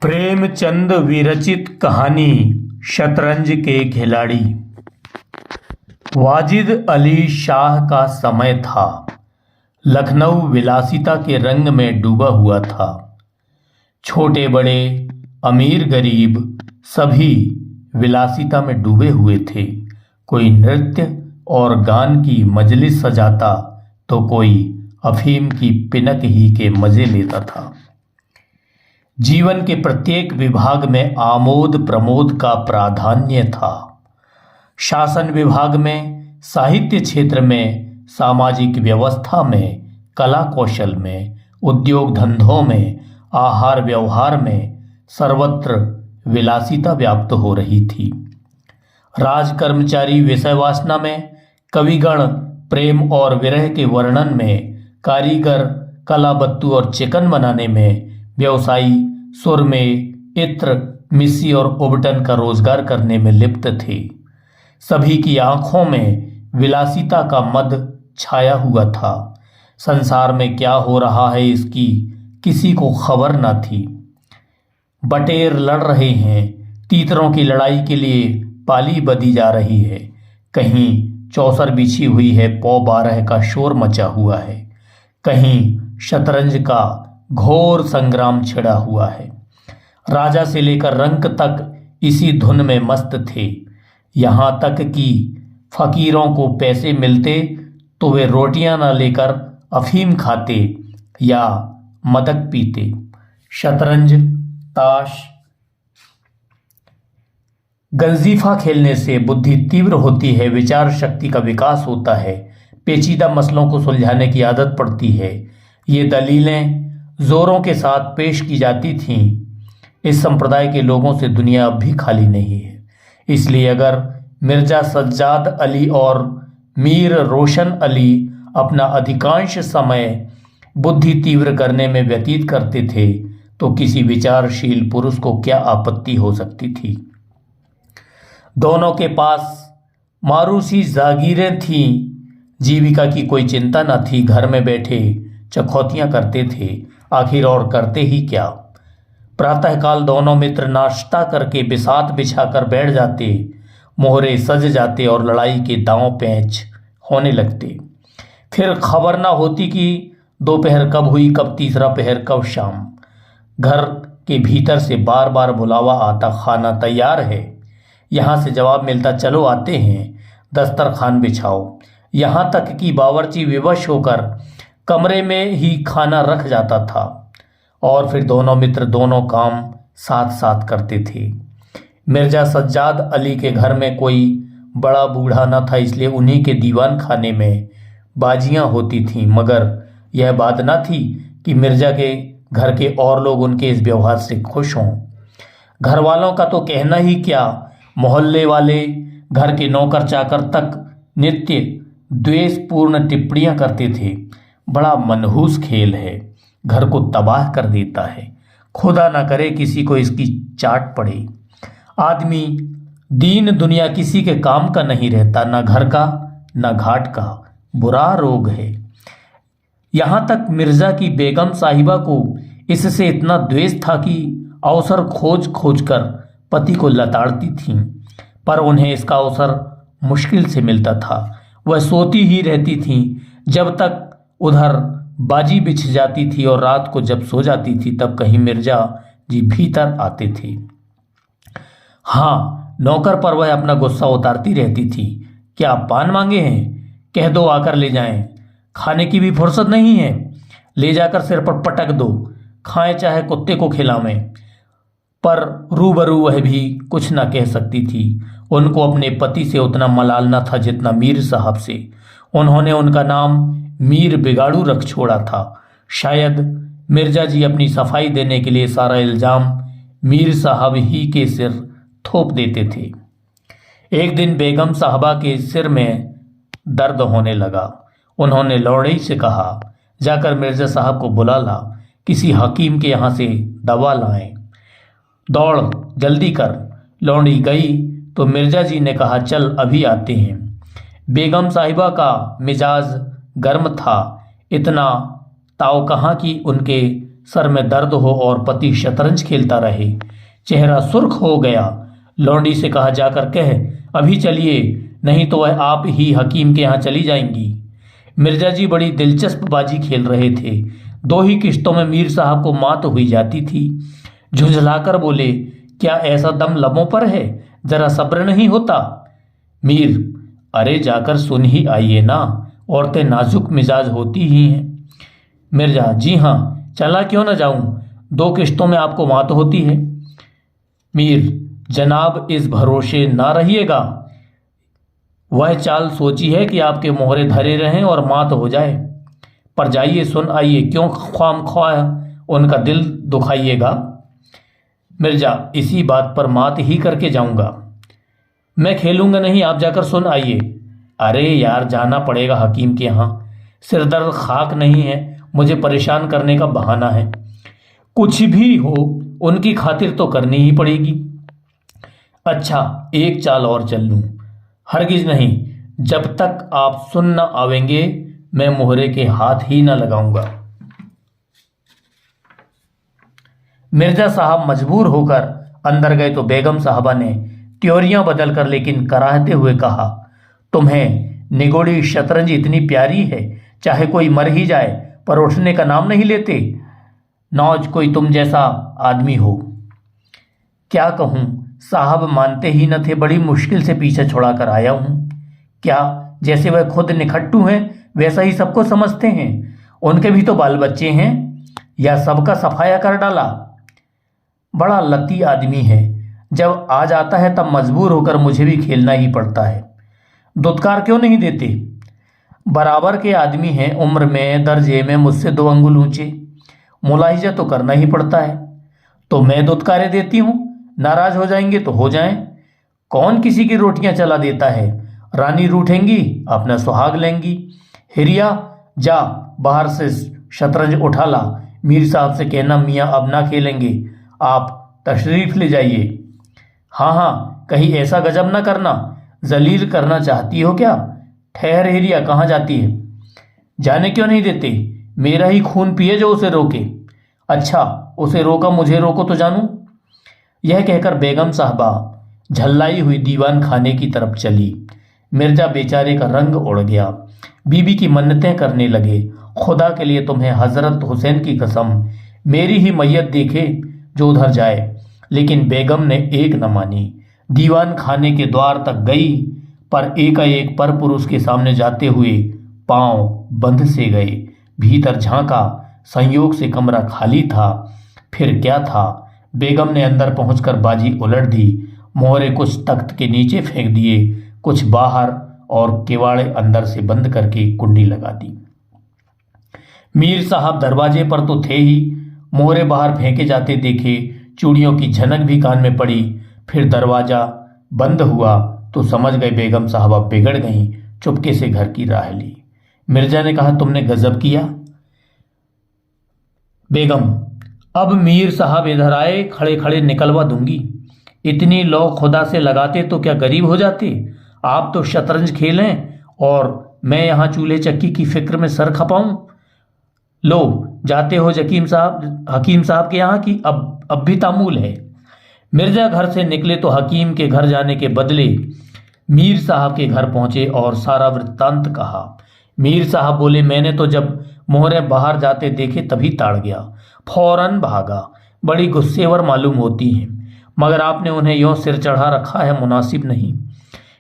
प्रेमचंद विरचित कहानी शतरंज के खिलाड़ी। वाजिद अली शाह का समय था। लखनऊ विलासिता के रंग में डूबा हुआ था। छोटे बड़े, अमीर गरीब सभी विलासिता में डूबे हुए थे। कोई नृत्य और गान की मजलिस सजाता तो कोई अफीम की पिनक ही के मजे लेता था। जीवन के प्रत्येक विभाग में आमोद प्रमोद का प्राधान्य था। शासन विभाग में, साहित्य क्षेत्र में, सामाजिक व्यवस्था में, कला कौशल में, उद्योग धंधों में, आहार व्यवहार में सर्वत्र विलासिता व्याप्त हो रही थी। राज कर्मचारी विषय वासना में, कविगण प्रेम और विरह के वर्णन में, कारीगर कला बत्तू और चिकन बनाने में, व्यवसायी सुरमे, इत्र, मिस्सी और उबटन का रोजगार करने में लिप्त थे। सभी की आंखों में विलासिता का मद छाया हुआ था। संसार में क्या हो रहा है इसकी किसी को खबर न थी। बटेर लड़ रहे हैं, तीतरों की लड़ाई के लिए पाली बधी जा रही है। कहीं चौसर बिछी हुई है, पौ 12 का शोर मचा हुआ है। कहीं शतरंज का घोर संग्राम छिड़ा हुआ है। राजा से लेकर रंक तक इसी धुन में मस्त थे। यहाँ तक कि फकीरों को पैसे मिलते तो वे रोटियां न लेकर अफीम खाते या मदक पीते। शतरंज, ताश, गंजीफा खेलने से बुद्धि तीव्र होती है, विचार शक्ति का विकास होता है, पेचीदा मसलों को सुलझाने की आदत पड़ती है। ये दलीलें जोरों के साथ पेश की जाती थीं। इस संप्रदाय के लोगों से दुनिया अब भी खाली नहीं है। इसलिए अगर मिर्जा सज्जाद अली और मीर रोशन अली अपना अधिकांश समय बुद्धि तीव्र करने में व्यतीत करते थे तो किसी विचारशील पुरुष को क्या आपत्ति हो सकती थी। दोनों के पास मारूसी जागीरें थीं। जीविका की कोई चिंता न थी। घर में बैठे चखौतियां करते थे। आखिर और करते ही क्या। प्रातःकाल दोनों मित्र नाश्ता करके बिसात बिछाकर बैठ जाते। मोहरे सज जाते और लड़ाई के दांव पैंच होने लगते। फिर खबर ना होती कि दोपहर कब हुई, कब तीसरा पहर, कब शाम। घर के भीतर से बार बार बुलावा आता, खाना तैयार है। यहाँ से जवाब मिलता, चलो आते हैं, दस्तरखान बिछाओ। यहाँ तक कि बावर्ची विवश होकर कमरे में ही खाना रख जाता था और फिर दोनों मित्र दोनों काम साथ साथ करते थे। मिर्जा सज्जाद अली के घर में कोई बड़ा बूढ़ा न था, इसलिए उन्हीं के दीवान खाने में बाजियां होती थीं। मगर यह बात न थी कि मिर्जा के घर के और लोग उनके इस व्यवहार से खुश हों। घर वालों का तो कहना ही क्या, मोहल्ले वाले, घर के नौकर चाकर तक नित्य द्वेषपूर्ण टिप्पणियां करते थे। बड़ा मनहूस खेल है, घर को तबाह कर देता है। खुदा ना करे किसी को इसकी चाट पड़े। आदमी दीन दुनिया किसी के काम का नहीं रहता, ना घर का ना घाट का। बुरा रोग है। यहाँ तक मिर्जा की बेगम साहिबा को इससे इतना द्वेष था कि अवसर खोज खोज कर पति को लताड़ती थीं, पर उन्हें इसका अवसर मुश्किल से मिलता था। वह सोती ही रहती थीं जब तक उधर बाजी बिछ जाती थी और रात को जब सो जाती थी तब कहीं मिर्जा जी भीतर आते थे। हाँ, नौकर पर वह अपना गुस्सा उतारती रहती थी। क्या पान मांगे हैं? कह दो आकर ले जाएं। खाने की भी फुर्सत नहीं है, ले जाकर सिर पर पटक दो, खाएं चाहे कुत्ते को खिलावें। पर रूबरू वह भी कुछ न कह सकती थी। उनको अपने पति से उतना मलाल न था जितना मीर साहब से। उन्होंने उनका नाम मीर बिगाड़ू रख छोड़ा था। शायद मिर्जा जी अपनी सफाई देने के लिए सारा इल्जाम मीर साहब ही के सिर थोप देते थे। एक दिन बेगम साहबा के सिर में दर्द होने लगा। उन्होंने लौड़ई से कहा, जाकर मिर्जा साहब को बुला ला, किसी हकीम के यहाँ से दवा लाएं। दौड़, जल्दी कर। लौंडी गई तो मिर्जा जी ने कहा, चल अभी आते हैं। बेगम साहिबा का मिजाज गर्म था। इतना ताव कहाँ कि उनके सर में दर्द हो और पति शतरंज खेलता रहे। चेहरा सुर्ख हो गया। लौंडी से कहा, जाकर कह अभी चलिए, नहीं तो वह आप ही हकीम के यहाँ चली जाएंगी। मिर्जा जी बड़ी दिलचस्प बाजी खेल रहे थे। 2 ही किश्तों में मीर साहब को मात हुई जाती थी। झुंझलाकर बोले, क्या ऐसा दम लबों पर है, जरा सब्र नहीं होता? मीर, अरे जाकर सुन ही आइए ना, औरतें नाजुक मिजाज होती ही हैं। मिर्जा, जी हाँ, चला क्यों ना जाऊं, 2 किश्तों में आपको मात होती है। मीर, जनाब इस भरोसे ना रहिएगा, वह चाल सोची है कि आपके मोहरे धरे रहें और मात हो जाए। पर जाइए, सुन आइए, क्यों ख्वाम उनका दिल दुखाइएगा। मिर्जा, इसी बात पर मात ही करके जाऊंगा। मैं खेलूंगा नहीं, आप जाकर सुन आइए। अरे यार, जाना पड़ेगा हकीम के यहाँ, सिरदर्द खाक नहीं है, मुझे परेशान करने का बहाना है। कुछ भी हो, उनकी खातिर तो करनी ही पड़ेगी। अच्छा, एक चाल और चल लूं। हरगिज नहीं, जब तक आप सुन न आवेंगे मैं मोहरे के हाथ ही न लगाऊंगा। मिर्जा साहब मजबूर होकर अंदर गए तो बेगम साहबा ने त्योरियां बदलकर लेकिन कराहते हुए कहा, तुम्हें निगोड़ी शतरंज इतनी प्यारी है, चाहे कोई मर ही जाए पर उठने का नाम नहीं लेते। नौज कोई तुम जैसा आदमी हो। क्या कहूं, साहब मानते ही न थे, बड़ी मुश्किल से पीछे छुड़ा कर आया हूं। क्या जैसे वह खुद निखट्टू हैं वैसा ही सबको समझते हैं? उनके भी तो बाल बच्चे हैं, या सबका सफाया कर डाला? बड़ा लती आदमी है, जब आ जाता है तब मजबूर होकर मुझे भी खेलना ही पड़ता है। दुत्कार क्यों नहीं देते? बराबर के आदमी हैं, उम्र में दर्जे में मुझसे 2 अंगुल ऊंचे, मुलाहिजा तो करना ही पड़ता है। तो मैं दुत्कारे देती हूं, नाराज हो जाएंगे तो हो जाएं। कौन किसी की रोटियां चला देता है? रानी रूठेंगी, अपना सुहाग लेंगी। हिरिया, जा बाहर से शतरंज उठा ला, मीर साहब से कहना मियाँ अब ना खेलेंगे, आप तशरीफ ले जाइए। हाँ हाँ, कहीं ऐसा गजब ना करना, जलील करना चाहती हो क्या? ठहर हिरिया, कहाँ जाती है? जाने क्यों नहीं देते? मेरा ही खून पिए जो उसे रोके। अच्छा, उसे रोका, मुझे रोको तो जानूं। यह कहकर बेगम साहबा झल्लाई हुई दीवान खाने की तरफ चली। मिर्जा बेचारे का रंग उड़ गया। बीबी की मन्नतें करने लगे, खुदा के लिए तुम्हें हजरत हुसैन की कसम, मेरी ही मैयत देखे जो उधर जाए। लेकिन बेगम ने एक न मानी। दीवान खाने के द्वार तक गई, पर एकाएक पर पुरुष के सामने जाते हुए पांव बंद से गए। भीतर झांका, संयोग से कमरा खाली था। फिर क्या था? बेगम ने अंदर पहुंचकर बाजी उलट दी। मोहरे कुछ तख्त के नीचे फेंक दिए, कुछ बाहर, और केवाड़े अंदर से बंद करके कुंडी लगा दी। मीर साहब दरवाजे पर तो थे ही, मोहरे बाहर फेंके जाते देखे, चूड़ियों की झनक भी कान में पड़ी। फिर दरवाजा बंद हुआ तो समझ गए बेगम साहबा बिगड़ गईं। चुपके से घर की राह ली। मिर्जा ने कहा, तुमने गजब किया। बेगम, अब मीर साहब इधर आए, खड़े खड़े निकलवा दूंगी। इतनी लौ खुदा से लगाते तो क्या गरीब हो जाते? आप तो शतरंज खेलें और मैं यहाँ चूल्हे चक्की की फिक्र में सर खपाऊं। लो, जाते हो हकीम साहब के यहाँ की अब भी तामूल है। मिर्जा घर से निकले तो हकीम के घर जाने के बदले मीर साहब के घर पहुंचे और सारा वृत्तांत कहा। मीर साहब बोले, मैंने तो जब मोहरे बाहर जाते देखे तभी ताड़ गया, फौरन भागा। बड़ी गुस्सेवर मालूम होती हैं, मगर आपने उन्हें यूं सिर चढ़ा रखा है, मुनासिब नहीं।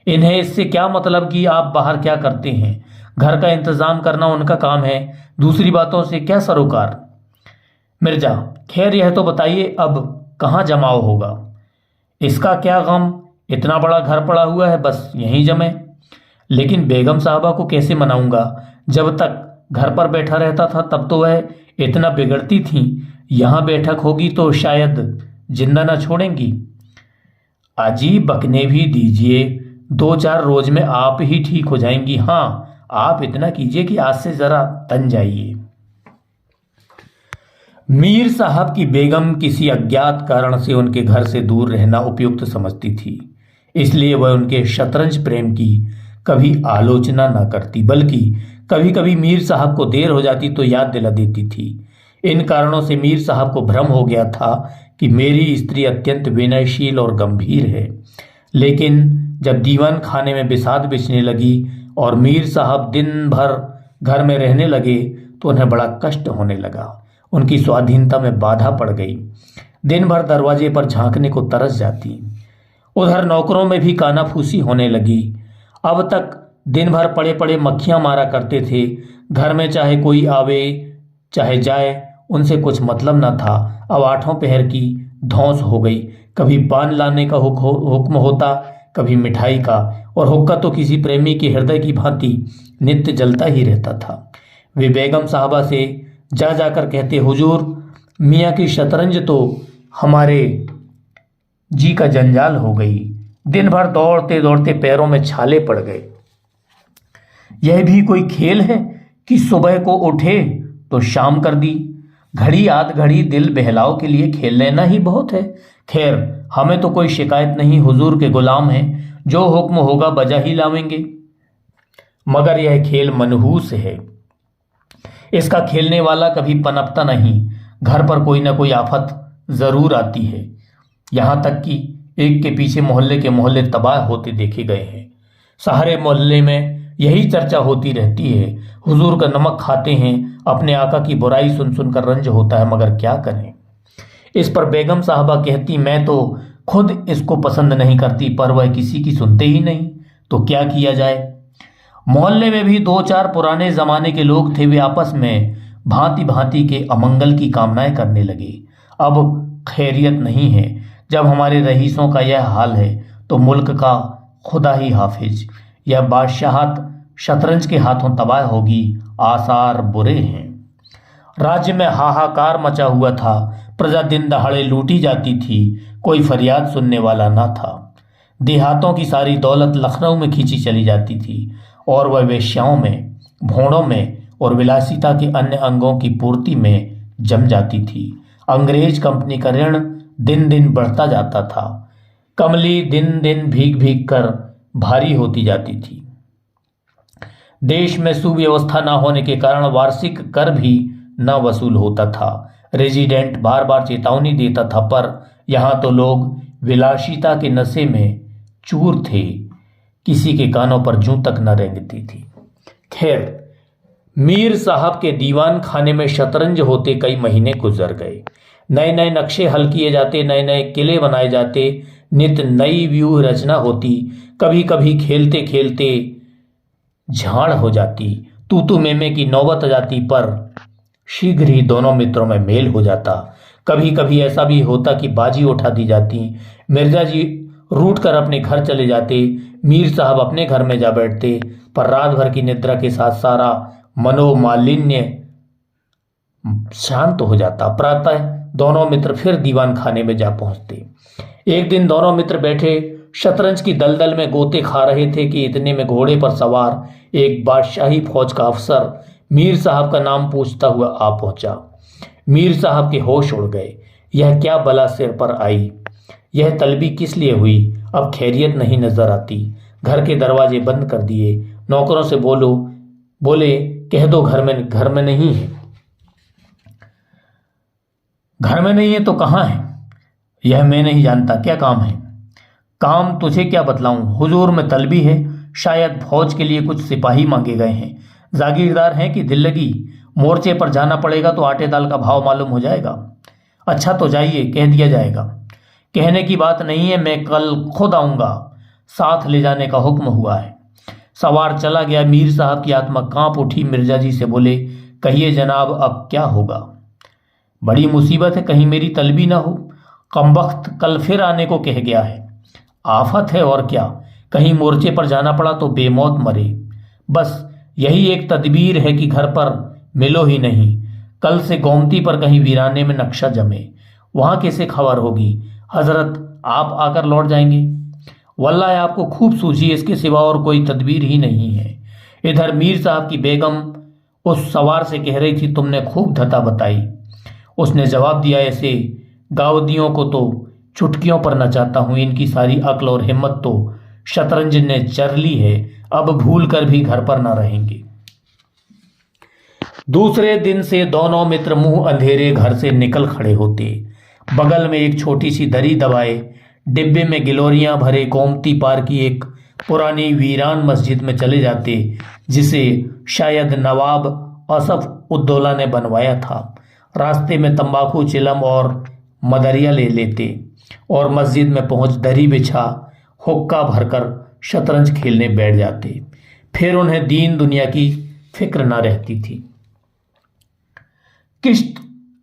इन्हें इससे क्या मतलब कि आप बाहर क्या करते हैं? घर का इंतजाम करना उनका काम है, दूसरी बातों से क्या सरोकार। मिर्जा, खैर यह तो बताइए, अब कहाँ जमाव होगा? इसका क्या गम, इतना बड़ा घर पड़ा हुआ है, बस यहीं जमे। लेकिन बेगम साहबा को कैसे मनाऊंगा? जब तक घर पर बैठा रहता था तब तो वह इतना बिगड़ती थी, यहाँ बैठक होगी तो शायद जिंदा न छोड़ेंगी। अजीब बकने भी दीजिए, 2-4 रोज में आप ही ठीक हो जाएंगी। हाँ, आप इतना कीजिए कि आज से जरा तन जाइए। मीर साहब की बेगम किसी अज्ञात कारण से उनके घर से दूर रहना उपयुक्त समझती थी, इसलिए वह उनके शतरंज प्रेम की कभी आलोचना न करती, बल्कि कभी कभी मीर साहब को देर हो जाती तो याद दिला देती थी। इन कारणों से मीर साहब को भ्रम हो गया था कि मेरी स्त्री अत्यंत विनयशील और गंभीर है। लेकिन जब दीवान खाने में बिसात बिछने लगी और मीर साहब दिन भर घर में रहने लगे तो उन्हें बड़ा कष्ट होने लगा। उनकी स्वाधीनता में बाधा पड़ गई। दिन भर दरवाजे पर झांकने को तरस जाती। उधर नौकरों में भी कानाफूसी होने लगी। अब तक दिन भर पड़े पड़े मक्खियां मारा करते थे। घर में चाहे कोई आवे चाहे जाए, उनसे कुछ मतलब न था। अब आठों पहर की धौंस हो गई। कभी पान लाने का हुक्म होता, कभी मिठाई का, और हुक्का तो किसी प्रेमी के हृदय की भांति नित्य जलता ही रहता था। वे बेगम साहबा से जा जाकर कहते, हुजूर, मियाँ की शतरंज तो हमारे जी का जंजाल हो गई। दिन भर दौड़ते दौड़ते पैरों में छाले पड़ गए। यह भी कोई खेल है कि सुबह को उठे तो शाम कर दी। घड़ी आध घड़ी दिल बहलाव के लिए खेल लेना ही बहुत है। खैर, हमें तो कोई शिकायत नहीं, हुजूर के गुलाम हैं, जो हुक्म होगा बजा ही लावेंगे। मगर यह खेल मनहूस है। इसका खेलने वाला कभी पनपता नहीं। घर पर कोई ना कोई आफत जरूर आती है। यहां तक कि एक के पीछे मोहल्ले के मोहल्ले तबाह होते देखे गए हैं। सारे मोहल्ले में यही चर्चा होती रहती है, हुजूर का नमक खाते हैं। अपने आका की बुराई सुन सुनकर रंज होता है, मगर क्या करें। इस पर बेगम साहबा कहती, मैं तो खुद इसको पसंद नहीं करती, पर वह किसी की सुनते ही नहीं, तो क्या किया जाए। मोहल्ले में भी दो चार पुराने जमाने के लोग थे। वे आपस में भांति भांति के अमंगल की कामनाएं करने लगे। अब खैरियत नहीं है। जब हमारे रईसों का यह हाल है तो मुल्क का खुदा ही हाफिज। यह बादशाहत शतरंज के हाथों तबाह होगी। आसार बुरे हैं। राज्य में हाहाकार मचा हुआ था। प्रजा दिन दहाड़े लूटी जाती थी। कोई फरियाद सुनने वाला ना था। देहातों की सारी दौलत लखनऊ में खींची चली जाती थी और वह वेश्याओं में, भोड़ों में और विलासिता के अन्य अंगों की पूर्ति में जम जाती थी। अंग्रेज कंपनी का ऋण दिन दिन बढ़ता जाता था। कमली दिन दिन भीग भीग कर भारी होती जाती थी। देश में सुव्यवस्था न होने के कारण वार्षिक कर भी न वसूल होता था। रेजिडेंट बार बार चेतावनी देता था, पर यहाँ तो लोग विलासिता के नशे में चूर थे। किसी के कानों पर जूं तक न रेंगती थी। खैर, मीर साहब के दीवान खाने में शतरंज होते कई महीने गुजर गए। नए नए नक्शे हल किए जाते, नए नए किले बनाए जाते, नित नई व्यूह रचना होती। कभी कभी खेलते खेलते झाड़ हो जाती, तूतू मेमे की नौबत आ जाती, पर शीघ्र ही दोनों मित्रों में मेल हो जाता। कभी कभी ऐसा भी होता कि बाजी उठा दी जाती। मिर्जा जी रूठ कर अपने घर चले जाते। मीर साहब अपने घर में जा बैठते, पर रात भर की निद्रा के साथ सारा मनोमालिन्य शांत हो जाता। प्रातः दोनों मित्र फिर दीवान खाने में जा पहुंचते। एक दिन दोनों मित्र बैठे शतरंज की दलदल में गोते खा रहे थे कि इतने में घोड़े पर सवार एक बादशाही फौज का अफसर मीर साहब का नाम पूछता हुआ आ पहुंचा। मीर साहब के होश उड़ गए। यह क्या बला सिर पर आई। यह तलबी किस लिए हुई। अब खैरियत नहीं नजर आती। घर के दरवाजे बंद कर दिए। नौकरों से बोले कह दो घर में नहीं है। घर में नहीं है तो कहाँ है। यह मैं नहीं जानता। क्या काम है। काम तुझे क्या बतलाऊं। हुजूर में तलबी है। शायद फौज के लिए कुछ सिपाही मांगे गए हैं। जागीरदार हैं कि दिल लगी। मोर्चे पर जाना पड़ेगा तो आटे दाल का भाव मालूम हो जाएगा। अच्छा तो जाइए, कह दिया जाएगा। कहने की बात नहीं है, मैं कल खुद आऊंगा। साथ ले जाने का हुक्म हुआ है। सवार चला गया। मीर साहब की आत्मा कांप उठी। मिर्जा जी से बोले, कहिए जनाब, अब क्या होगा। बड़ी मुसीबत है, कहीं मेरी तलबी ना हो। कमबख्त कल फिर आने को कह गया है। आफत है और क्या। कहीं मोर्चे पर जाना पड़ा तो बेमौत मरे। बस यही एक तदबीर है कि घर पर मिलो ही नहीं। कल से गोमती पर कहीं वीराने में नक्शा जमे। वहां कैसे खबर होगी। हजरत आप आकर लौट जाएंगे। वल्लाह आपको खूब सूझी, इसके सिवा और कोई तदबीर ही नहीं है। इधर मीर साहब की बेगम उस सवार से कह रही थी, तुमने खूब धता बताई। उसने जवाब दिया, ऐसे गावदियों को तो चुटकियों पर नचाता हूं। इनकी सारी अक्ल और हिम्मत तो शतरंज ने चर ली है। अब भूल कर भी घर पर ना रहेंगे। दूसरे दिन से दोनों मित्र मुंह अंधेरे घर से निकल खड़े होते। बगल में एक छोटी सी दरी दबाए डिब्बे में गिलोरियां भरे गोमती पार की एक पुरानी वीरान मस्जिद में चले जाते, जिसे शायद नवाब असफ उद्दौला ने बनवाया था। रास्ते में तंबाकू, चिलम और मदरिया ले लेते और मस्जिद में पहुंच दरी बिछा हुक्का भरकर शतरंज खेलने बैठ जाते। फिर उन्हें दीन दुनिया की फिक्र न रहती थी। किश्त,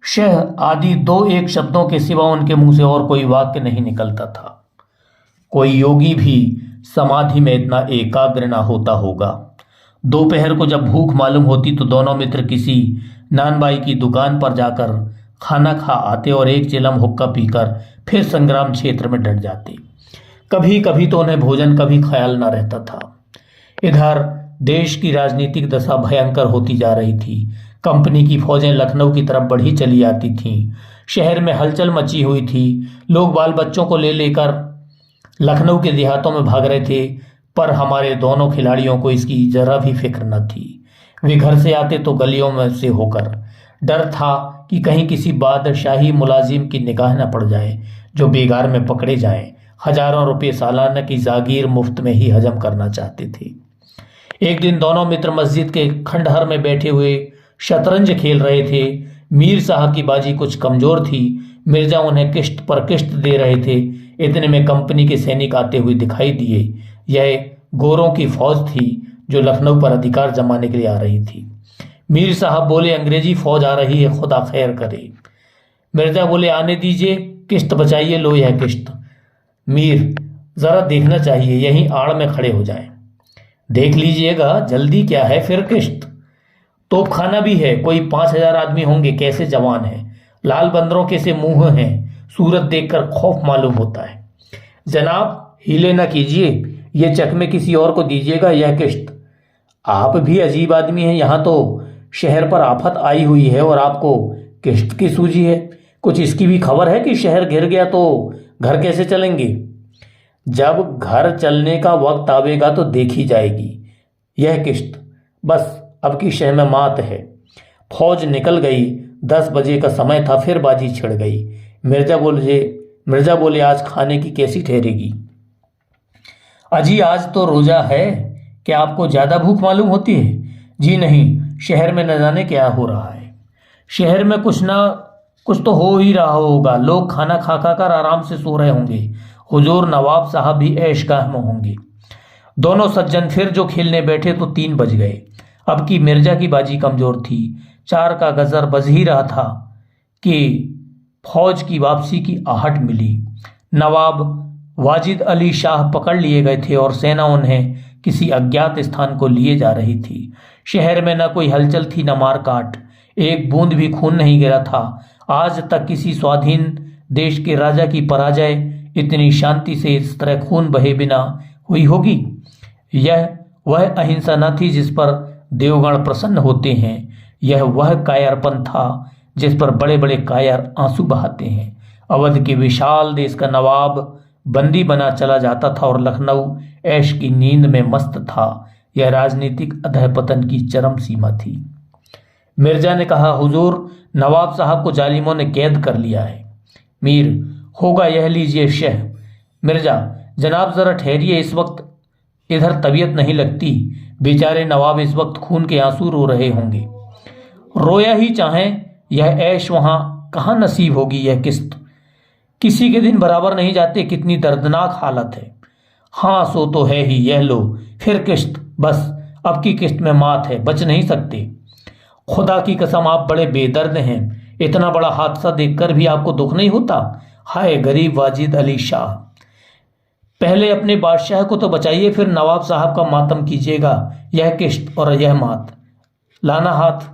शह आदि दो एक शब्दों के सिवा उनके मुंह से और कोई वाक्य नहीं निकलता था। कोई योगी भी समाधि में इतना एकाग्र ना होता होगा। दोपहर को जब भूख मालूम होती तो दोनों मित्र किसी नानबाई की दुकान पर जाकर खाना खा आते और एक चिलम हुक्का पीकर फिर संग्राम क्षेत्र में डट जाते। कभी कभी तो उन्हें भोजन का भी ख्याल न रहता था। इधर देश की राजनीतिक दशा भयंकर होती जा रही थी। कंपनी की फौजें लखनऊ की तरफ बढ़ी चली आती थीं। शहर में हलचल मची हुई थी। लोग बाल बच्चों को ले लेकर लखनऊ के देहातों में भाग रहे थे, पर हमारे दोनों खिलाड़ियों को इसकी जरा भी फिक्र न थी। वे घर से आते तो गलियों में से होकर। डर था कि कहीं किसी बादशाही मुलाजिम की निगाह न पड़ जाए जो बेगार में पकड़े जाएं। हजारों रुपये सालाना की जागीर मुफ्त में ही हजम करना चाहते थे। एक दिन दोनों मित्र मस्जिद के खंडहर में बैठे हुए शतरंज खेल रहे थे। मीर साहब की बाजी कुछ कमजोर थी। मिर्जा उन्हें किश्त पर किश्त दे रहे थे। इतने में कंपनी के सैनिक आते हुए दिखाई दिए। यह गोरों की फौज थी जो लखनऊ पर अधिकार जमाने के लिए आ रही थी। मीर साहब बोले, अंग्रेजी फौज आ रही है, खुदा खैर करे। मिर्जा बोले, आने दीजिए, किश्त बचाइए, लो यह किश्त। मीर, जरा देखना चाहिए, यहीं आड़ में खड़े हो जाएं। देख लीजिएगा, जल्दी क्या है, फिर किश्त। तोप खाना भी है, कोई 5,000 आदमी होंगे, कैसे जवान हैं, लाल बंदरों के से मुंह हैं, सूरत देखकर खौफ मालूम होता है। जनाब, हिले ना कीजिए, ये चकमे किसी और को दीजिएगा, यह किश्त। आप भी अजीब आदमी हैं, यहाँ तो शहर पर आफत आई हुई है और आपको किश्त की सूझी है। कुछ इसकी भी खबर है कि शहर घिर गया तो घर कैसे चलेंगे? जब घर चलने का वक्त आवेगा तो देखी जाएगी। यह किश्त, बस अब की शह में मात है। फौज निकल गई। 10 बजे का समय था, फिर बाजी छिड़ गई। मिर्जा बोले, आज खाने की कैसी ठहरेगी? अजी, आज तो रोजा है। क्या आपको ज्यादा भूख मालूम होती है? जी नहीं, शहर में न जाने क्या हो रहा है। शहर में कुछ ना कुछ तो हो ही रहा होगा। लोग खाना खा खा कर आराम से सो रहे होंगे। हुजूर नवाब साहब भी ऐशगाह में होंगे। दोनों सज्जन फिर जो खेलने बैठे तो 3 बज गए। अब की मिर्जा की बाजी कमजोर थी। 4 का गजर बज ही रहा था कि फौज की वापसी की आहट मिली। नवाब वाजिद अली शाह पकड़ लिए गए थे और सेना उन्हें किसी अज्ञात स्थान को लिए जा रही थी। शहर में न कोई हलचल थी, न मारकाट। एक बूंद भी खून नहीं गिरा था। आज तक किसी स्वाधीन देश के राजा की पराजय इतनी शांति से इस तरह खून बहे बिना हुई होगी। यह वह अहिंसा न थी जिस पर देवगण प्रसन्न होते हैं। यह वह कायरपन था जिस पर बड़े बड़े कायर आंसू बहाते हैं। अवध के विशाल देश का नवाब बंदी बना चला जाता था और लखनऊ ऐश की नींद में मस्त था। यह राजनीतिक अधःपतन की चरम सीमा थी। मिर्जा ने कहा, हुजूर नवाब साहब को जालिमों ने कैद कर लिया है। मीर, होगा, यह लीजिए शह। मिर्जा, जनाब जरा ठहरिए, इस वक्त इधर तबीयत नहीं लगती। बेचारे नवाब इस वक्त खून के आंसू रो रहे होंगे। रोया ही चाहें, यह ऐश वहां कहाँ नसीब होगी। यह किस्त किसी के दिन बराबर नहीं जाते। कितनी दर्दनाक हालत है। हाँ, सो तो है ही। यह लो फिर किस्त। बस अब की किस्त में मात है, बच नहीं सकते। खुदा की कसम, आप बड़े बेदर्द हैं। इतना बड़ा हादसा देखकर भी आपको दुख नहीं होता? हाय गरीब वाजिद अली शाह। पहले अपने बादशाह को तो बचाइए, फिर नवाब साहब का मातम कीजिएगा। यह किश्त और यह मात। लाना हाथ।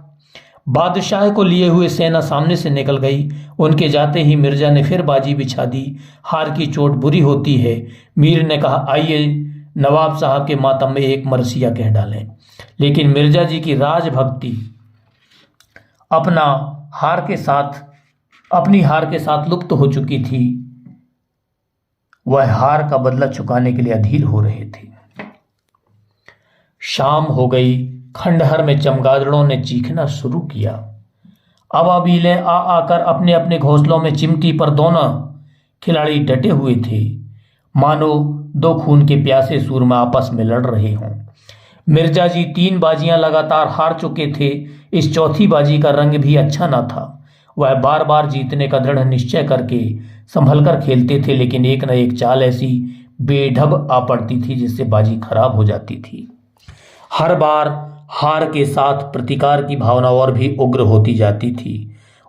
बादशाह को लिए हुए सेना सामने से निकल गई। उनके जाते ही मिर्जा ने फिर बाजी बिछा दी। हार की चोट बुरी होती है। मीर ने कहा, आइए नवाब साहब के मातम में एक मरसिया कह डालें। लेकिन मिर्जा जी की राजभक्ति अपनी हार के साथ लुप्त हो चुकी थी। वह हार का बदला चुकाने के लिए अधीर हो रहे थे। शाम हो गई। खंडहर में चमगादड़ों ने चीखना शुरू किया। अबाबीलें आ आकर अपने अपने घोंसलों में चिमटी पर दोनों खिलाड़ी डटे हुए थे, मानो दो खून के प्यासे सूरमा आपस में लड़ रहे हों। मिर्जा जी 3 बाजियां लगातार हार चुके थे। इस चौथी बाजी का रंग भी अच्छा न था। वह बार बार जीतने का दृढ़ निश्चय करके संभल कर खेलते थे, लेकिन एक न एक चाल ऐसी बेढब आ पड़ती थी जिससे बाजी खराब हो जाती थी। हर बार हार के साथ प्रतिकार की भावना और भी उग्र होती जाती थी।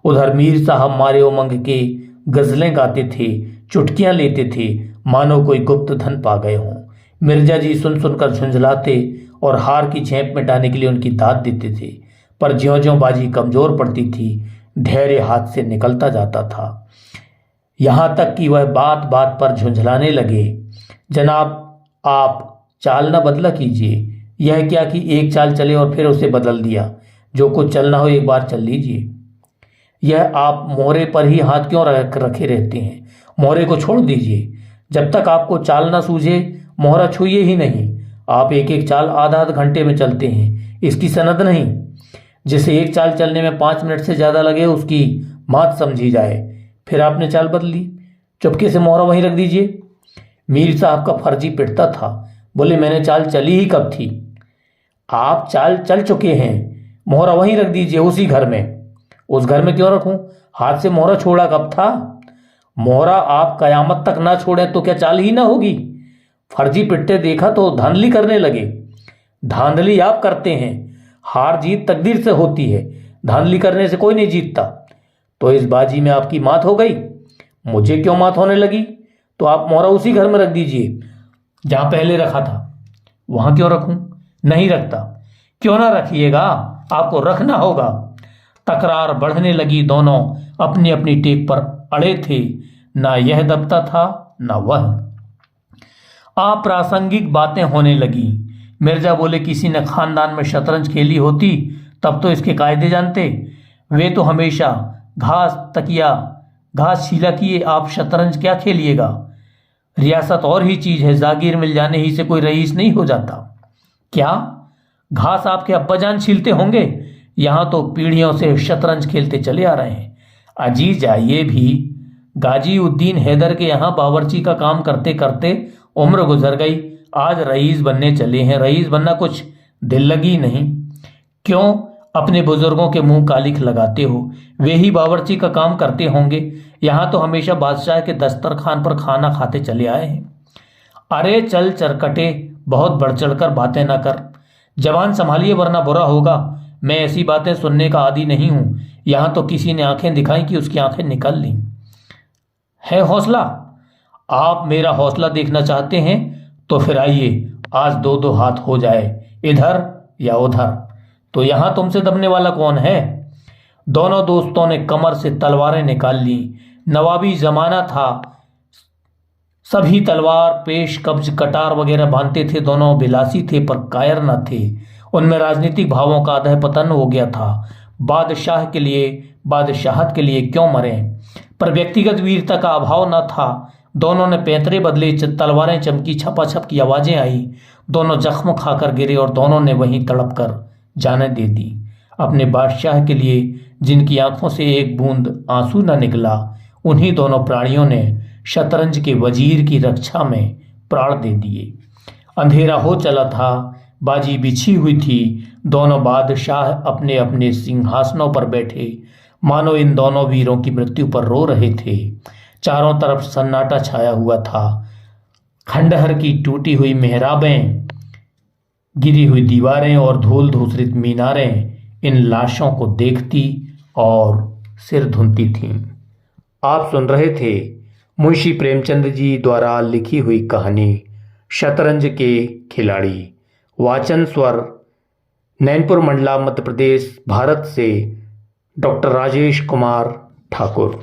उधर मीर साहब मारे उमंग के गजलें गाते थे, चुटकियां लेते थे, मानो कोई गुप्त धन पा गए हों। मिर्जा जी सुन सुनकर झुंझलाते और हार की झेप मिटाने के लिए उनकी दाद देते थे, पर ज्यों-ज्यों बाजी कमजोर पड़ती थी, धैर्य हाथ से निकलता जाता था। यहां तक कि वह बात बात पर झुंझलाने लगे, जनाब आप चाल न बदला कीजिए। यह क्या कि एक चाल चले और फिर उसे बदल दिया। जो कुछ चलना हो एक बार चल लीजिए। यह आप मोहरे पर ही हाथ क्यों रखे रहते हैं? मोहरे को छोड़ दीजिए। जब तक आपको चाल ना सूझे मोहरा छूइए ही नहीं। आप एक एक चाल आधा आध घंटे में चलते हैं, इसकी सनद नहीं। जिसे एक चाल चलने में 5 मिनट से ज़्यादा लगे उसकी मात समझी जाए। फिर आपने चाल बदली, चुपके से मोहरा वहीं रख दीजिए। मीर साहब का फर्जी पिटता था। बोले मैंने चाल चली ही कब थी? आप चाल चल चुके हैं, मोहरा वहीं रख दीजिए, उसी घर में। उस घर में क्यों रखूं? हाथ से मोहरा छोड़ा कब था? मोहरा आप कयामत तक ना छोड़ें तो क्या चाल ही ना होगी? फर्जी पिटते देखा तो धांधली करने लगे। धांधली आप करते हैं। हार जीत तकदीर से होती है, धांधली करने से कोई नहीं जीतता। तो इस बाजी में आपकी मात हो गई। मुझे क्यों मात होने लगी? तो आप मोहरा उसी घर में रख दीजिए जहां पहले रखा था। वहां क्यों रखूं? नहीं रखता। क्यों ना रखिएगा, आपको रखना होगा। तकरार बढ़ने लगी। दोनों अपनी अपनी टेक पर अड़े थे। ना यह दबता था ना वह। अप्रासंगिक बातें होने लगी। मिर्जा बोले किसी ने खानदान में शतरंज खेली होती तब तो इसके कायदे जानते। वे तो हमेशा घास शीला किए, आप शतरंज क्या खेलिएगा? रियासत और ही चीज है, जागीर मिल जाने ही से कोई रईस नहीं हो जाता। क्या घास आपके अब्बाजान छीलते होंगे? यहां तो पीढ़ियों से शतरंज खेलते चले आ रहे हैं। अजीजा ये भी गाजी उद्दीन हैदर के यहाँ बावर्ची का काम करते करते उम्र गुजर गई। आज रईस बनने चले हैं। रईस बनना कुछ दिल लगी नहीं। क्यों अपने बुजुर्गों के मुंह कालिख लगाते हो? वे ही बावर्ची का काम करते होंगे। यहाँ तो हमेशा बादशाह के दस्तरखान पर खाना खाते चले आए हैं। अरे चल चरकटे, बहुत बढ़ चढ़कर बातें ना कर। जवान संभालिए वरना बुरा होगा। मैं ऐसी बातें सुनने का आदी नहीं हूं। यहां तो किसी ने आंखें दिखाई कि उसकी आंखें निकल ली। है हौसला? आप मेरा हौसला देखना चाहते हैं तो फिर आइए, आज 2-2 हाथ हो जाए, इधर या उधर। तो यहां तुमसे दबने वाला कौन है? दोनों दोस्तों ने कमर से तलवारें निकाल ली। नवाबी जमाना था, सभी तलवार पेश कब्ज कटार वगैरह बांधते थे। दोनों बिलासी थे पर कायर न थे। उनमें राजनीतिक भावों का अधः पतन हो गया था। बादशाह के लिए, बादशाहत के लिए क्यों मरें? पर व्यक्तिगत वीरता का अभाव न था। दोनों ने पैंतरे बदले, तलवारें चमकी, छपाछप की आवाजें आई। दोनों जख्म खाकर गिरे और दोनों ने वहीं तड़प कर जाने दे दी। अपने बादशाह के लिए जिनकी आंखों से एक बूंद आंसू न निकला, उन्हीं दोनों प्राणियों ने शतरंज के वजीर की रक्षा में प्राण दे दिए। अंधेरा हो चला था, बाजी बिछी हुई थी। दोनों बादशाह अपने अपने सिंहासनों पर बैठे मानो इन दोनों वीरों की मृत्यु पर रो रहे थे। चारों तरफ सन्नाटा छाया हुआ था। खंडहर की टूटी हुई मेहराबें, गिरी हुई दीवारें और धूल धूसरित मीनारें इन लाशों को देखती और सिर धुनती थीं। आप सुन रहे थे मुंशी प्रेमचंद जी द्वारा लिखी हुई कहानी शतरंज के खिलाड़ी। वाचन स्वर नैनपुर मंडला, मध्य प्रदेश, भारत से डॉक्टर राजेश कुमार ठाकुर।